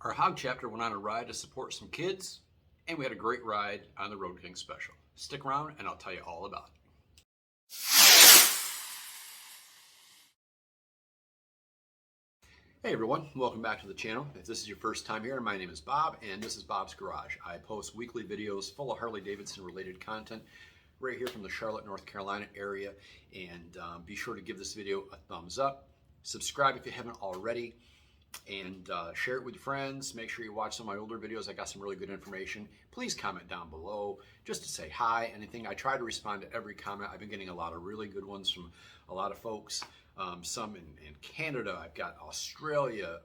Our Hog Chapter went on a ride to support some kids, and we had a great ride on the Road King Special. Stick around and I'll tell you all about it. Hey everyone, welcome back to the channel. If this is your first time here, my name is Bob and this is Bob's Garage. I post weekly videos full of Harley Davidson related content right here from the Charlotte, North Carolina area. And be sure to give this video a thumbs up, subscribe if you haven't already, and share it with your friends. Make sure you watch some of my older videos. I got some really good information. Please comment down below just to say hi, anything. I try to respond to every comment. I've been getting a lot of really good ones from a lot of folks. Some in Canada. I've got Australia,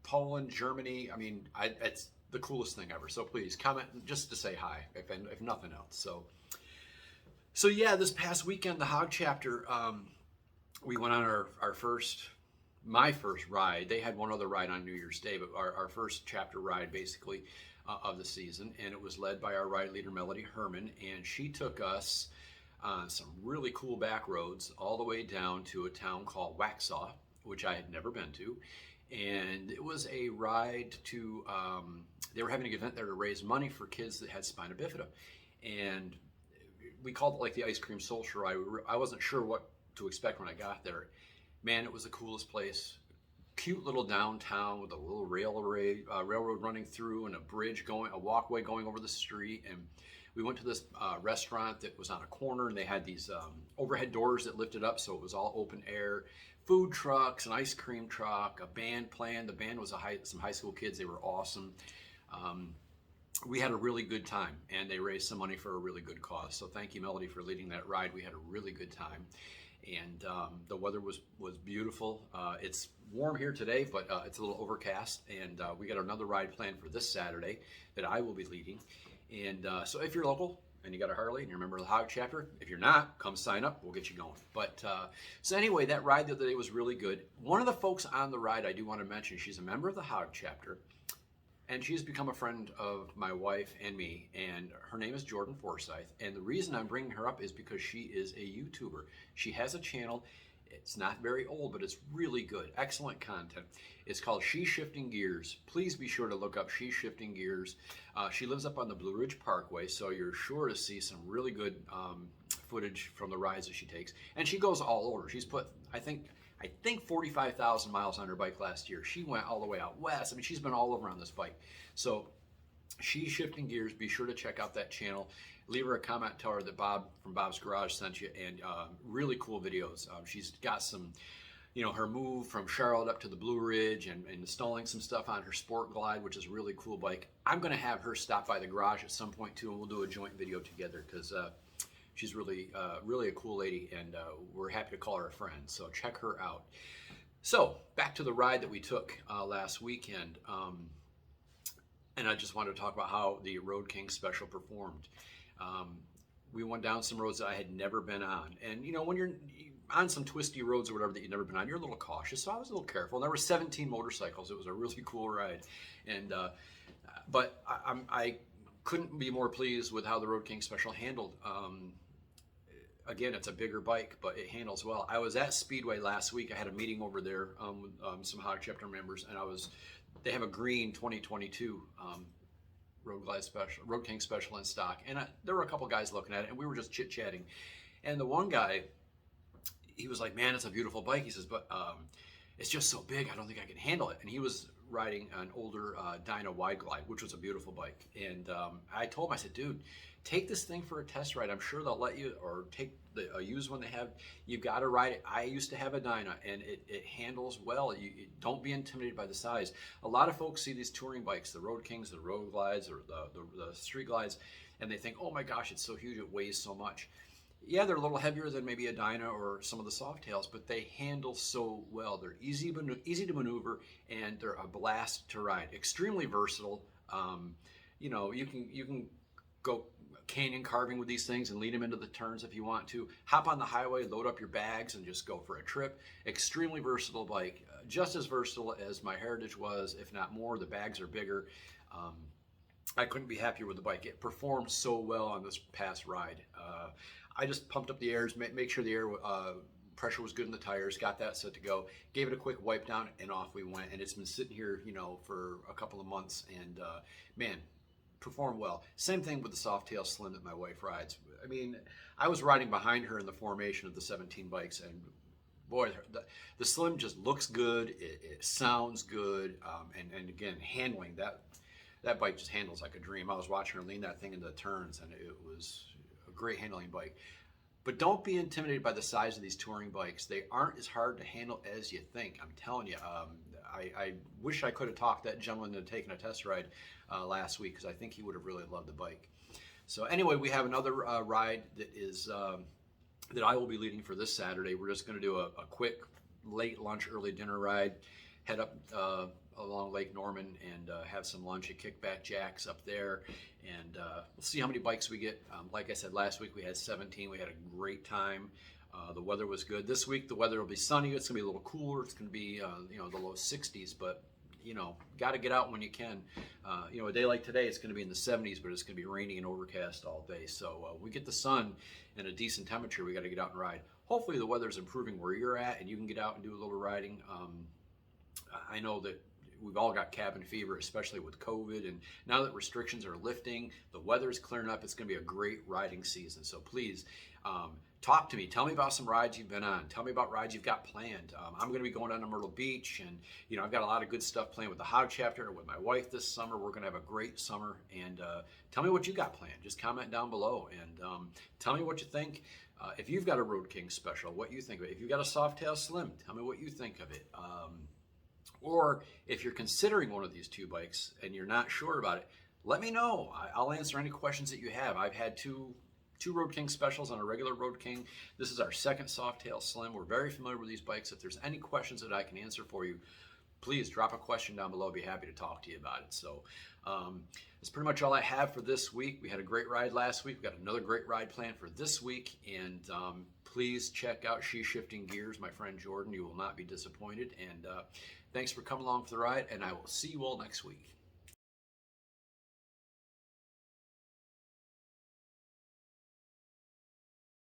Poland, Germany. I mean, it's the coolest thing ever. So please comment just to say hi, if nothing else. So yeah, this past weekend, the Hog Chapter, we went on my first ride. They had one other ride on New Year's Day, but our first chapter ride basically of the season, and it was led by our ride leader Melody Herman, and she took us on some really cool back roads all the way down to a town called Waxhaw, which I had never been to. And it was a ride to, they were having an event there to raise money for kids that had spina bifida. And we called it like the Ice Cream Social Ride. I wasn't sure what to expect when I got there. Man, it was the coolest place. Cute little downtown with a little railroad running through and a walkway going over the street. And we went to this restaurant that was on a corner, and they had these overhead doors that lifted up, so it was all open air. Food trucks, an ice cream truck, a band playing. The band was some high school kids. They were awesome. We had a really good time, and they raised some money for a really good cause. So thank you, Melody, for leading that ride. We had a really good time, and the weather was beautiful. It's warm here today, but it's a little overcast, and we got another ride planned for this Saturday that I will be leading. And so if you're local and you got a Harley and you're a member of the Hog Chapter, if you're not, come sign up. We'll get you going. But so anyway, that ride the other day was really good. One of the folks on the ride I do want to mention, she's a member of the Hog Chapter, and she's become a friend of my wife and me, and her name is Jordan Forsyth. And the reason I'm bringing her up is because she is a YouTuber. She has a channel. It's not very old, but it's really good. Excellent content. It's called She's Shifting Gears. Please be sure to look up She's Shifting Gears. She lives up on the Blue Ridge Parkway, so you're sure to see some really good footage from the rides that she takes. And she goes all over. She's put, I think 45,000 miles on her bike last year. She went all the way out west. I mean, she's been all over on this bike. So She's Shifting Gears. Be sure to check out that channel. Leave her a comment, tell her that Bob from Bob's Garage sent you, and really cool videos. She's got some, her move from Charlotte up to the Blue Ridge, and installing some stuff on her Sport Glide, which is a really cool bike. I'm going to have her stop by the garage at some point too, and we'll do a joint video together, because she's really a cool lady, and we're happy to call her a friend. So check her out. So back to the ride that we took last weekend. And I just wanted to talk about how the Road King Special performed. We went down some roads that I had never been on. And when you're on some twisty roads or whatever that you've never been on, you're a little cautious. So I was a little careful. And there were 17 motorcycles. It was a really cool ride. And but I couldn't be more pleased with how the Road King Special handled. Again, it's a bigger bike, but it handles well. I was at Speedway last week. I had a meeting over there with some Hog Chapter members, and they have a green 2022 Road King Special in stock, and there were a couple guys looking at it, and we were just chit-chatting. And the one guy, he was like, "Man, it's a beautiful bike." He says, "But it's just so big, I don't think I can handle it." And he was riding an older Dyna Wide Glide, which was a beautiful bike. And I told him, I said, "Dude, take this thing for a test ride. I'm sure they'll let you, or take a used one they have. You've got to ride it." I used to have a Dyna, and it handles well. Don't be intimidated by the size. A lot of folks see these touring bikes, the Road Kings, the Road Glides, or the Street Glides, and they think, "Oh my gosh, it's so huge, it weighs so much." Yeah, they're a little heavier than maybe a Dyna or some of the Softtails, but they handle so well. They're easy to maneuver, and they're a blast to ride. Extremely versatile. You can go canyon carving with these things and lead them into the turns if you want to. Hop on the highway, load up your bags, and just go for a trip. Extremely versatile bike. Just as versatile as my Heritage was, if not more. The bags are bigger. I couldn't be happier with the bike. It performed so well on this past ride. I just pumped up the airs, make sure the air pressure was good in the tires, got that set to go, gave it a quick wipe down, and off we went. And it's been sitting here, you know, for a couple of months, and man, performed well. Same thing with the Softtail Slim that my wife rides. I mean, I was riding behind her in the formation of the 17 bikes, and boy, the Slim just looks good. It sounds good, and again, handling that bike just handles like a dream. I was watching her lean that thing into the turns, and it was a great handling bike. But don't be intimidated by the size of these touring bikes. They aren't as hard to handle as you think. I'm telling you. I wish I could have talked that gentleman into taking a test ride last week, because I think he would have really loved the bike. So anyway, we have another ride that is that I will be leading for this Saturday. We're just going to do a quick late lunch, early dinner ride, head up along Lake Norman and have some lunch at Kickback Jack's up there, and we'll see how many bikes we get. Like I said, last week we had 17. We had a great time. The weather was good. This week the weather will be sunny. It's going to be a little cooler. It's going to be you know, the low 60s, but you know, got to get out when you can. You know, a day like today, it's going to be in the 70s, but it's going to be rainy and overcast all day. So we get the sun and a decent temperature. We got to get out and ride. Hopefully the weather's improving where you're at and you can get out and do a little riding. I know that we've all got cabin fever, especially with COVID, and now that restrictions are lifting, the weather's clearing up, it's going to be a great riding season. So please talk to me. Tell me about some rides you've been on. Tell me about rides you've got planned. I'm going to be going down to Myrtle Beach, and you know, I've got a lot of good stuff planned with the Hog Chapter, with my wife this summer. We're going to have a great summer, and tell me what you got planned. Just comment down below and tell me what you think. If you've got a Road King special, what you think of it. If you've got a Softtail Slim, tell me what you think of it. Or if you're considering one of these two bikes and you're not sure about it, let me know. I'll answer any questions that you have. I've had two Road King specials on a regular Road King. This is our second Softtail Slim. We're very familiar with these bikes. If there's any questions that I can answer for you, please drop a question down below. I'll be happy to talk to you about it. So that's pretty much all I have for this week. We had a great ride last week. We've got another great ride planned for this week. And please check out She's Shifting Gears, my friend Jordan. You will not be disappointed. And thanks for coming along for the ride, and I will see you all next week.